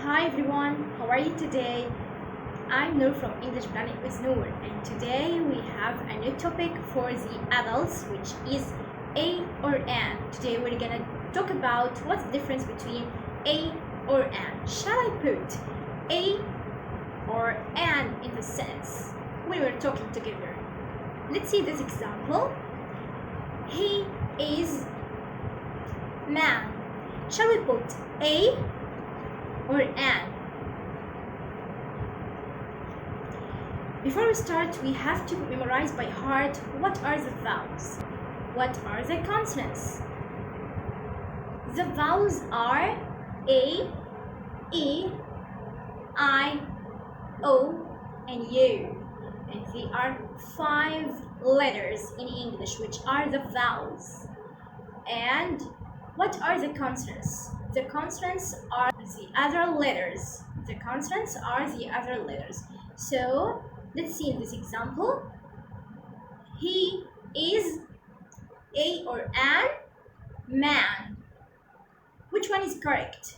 Hi everyone, how are you today? I'm Nour from English Planet with Nour, and today we have a new topic for the adults, which is a or an. Today we're gonna talk about what's the difference between a or an. Shall I put a or an in the sentence when we're talking together? Let's see this example. He is man. Shall we put a or an? Before we start, we have to memorize by heart what are the vowels, what are the consonants. The vowels are A, E, I, O, and U. And they are 5 letters in English, which are the vowels. And what are the consonants? The consonants are the other letters. The consonants are the other letters. So let's see in this example. He is a or an man. Which one is correct?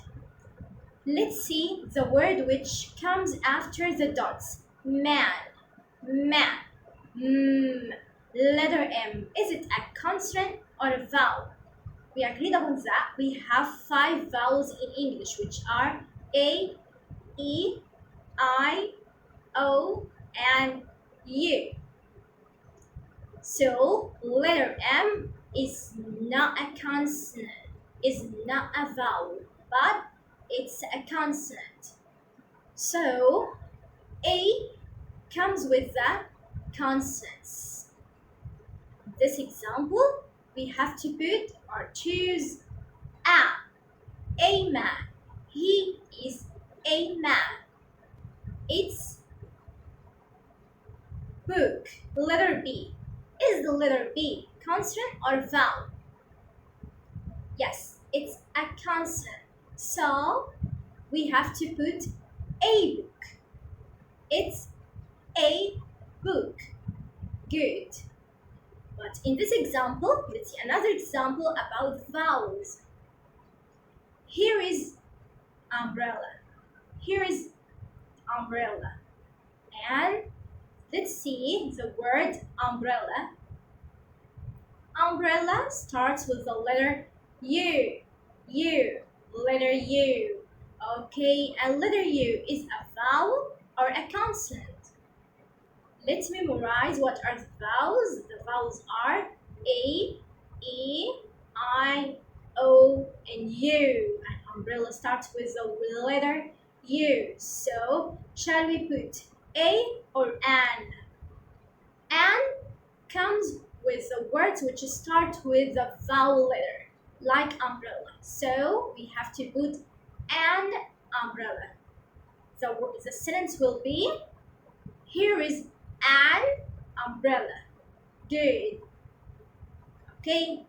Let's see the word which comes after the dots. Man. Man. Letter M. Is it a consonant or a vowel? We agreed upon that we have 5 vowels in English, which are A, E, I, O, and U. So letter M is not a consonant, is not a vowel, but it's a consonant. So A comes with the consonants. This example, we have to put or choose a man. He is a man. It's book. Letter B. Is the letter B consonant or vowel? Yes, it's a consonant. So we have to put a book. It's a book. Good. But in this example, let's see another example about vowels. Here is umbrella. Here is umbrella. And let's see the word umbrella. Umbrella starts with the letter U. U. Letter U. Okay, and letter U is a vowel or a consonant? Let's memorize what are the vowels. The vowels are A, E, I, O, and U. And umbrella starts with the letter U. So, shall we put a or an? An comes with the words which start with the vowel letter, like umbrella. So, we have to put an umbrella. The sentence will be, here is an umbrella. Good. Okay,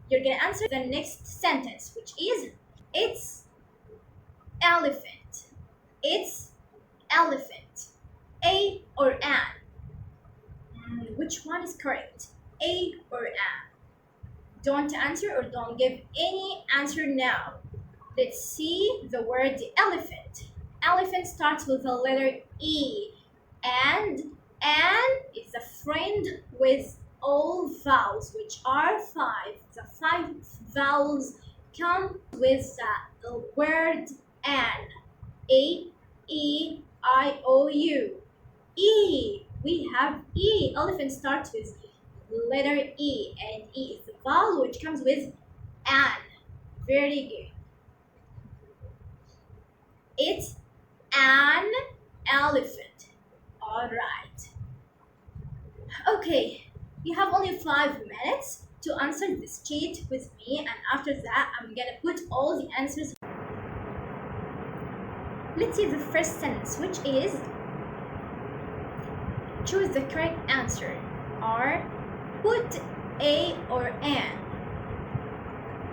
you're gonna answer the next sentence, which is, it's elephant. It's elephant. A or an? Which one is correct? A or an? Don't answer or don't give any answer now. Let's see the word elephant. Elephant starts with the letter E, and is a friend with all vowels, which are 5. The 5 vowels come with the word an. A, E, I, O, U. E. We have E. Elephant starts with letter E, and E is the vowel which comes with an. Very good. It's an elephant. All right. Okay, you have only 5 minutes to answer this cheat with me, and after that, I'm gonna put all the answers. Let's see the first sentence, which is, choose the correct answer, or put a or an.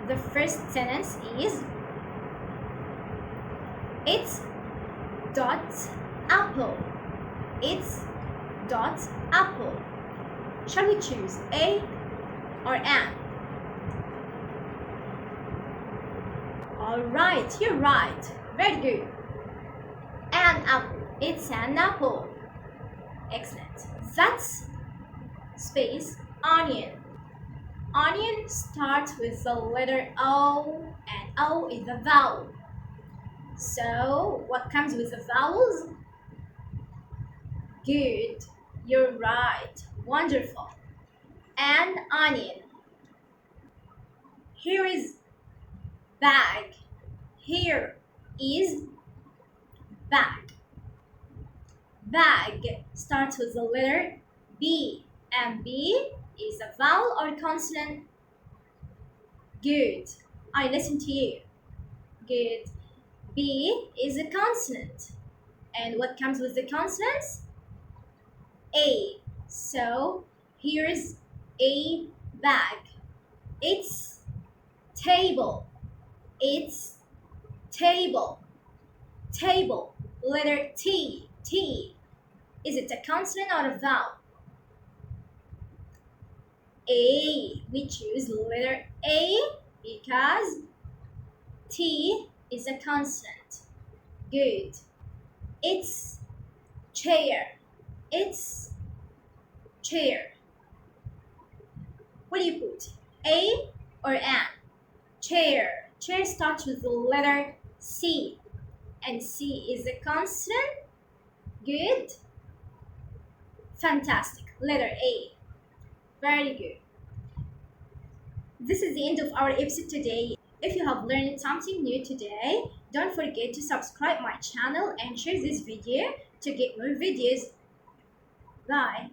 The first sentence is, it's dot apple. It's dot apple. Shall we choose a or an? All right, you're right. Very good. An apple. It's an apple. Excellent. That's space onion. Onion starts with the letter O, and O is the vowel. So, what comes with the vowels? Good. You're right. Wonderful. An onion. Here is bag. Here is bag. Bag starts with the letter B, and B is a vowel or consonant. Good. I listen to you. Good. B is a consonant. And what comes with the consonants? A. So here's a bag. It's table. It's table. Table. Letter T. T. Is it a consonant or a vowel? A. We choose letter A because T is a consonant. Good. It's chair. It's chair. What do you put? A or an? Chair. Chair starts with the letter C. And C is a consonant. Good. Fantastic. Letter A. Very good. This is the end of our episode today. If you have learned something new today, don't forget to subscribe my channel and share this video to get more videos. Bye.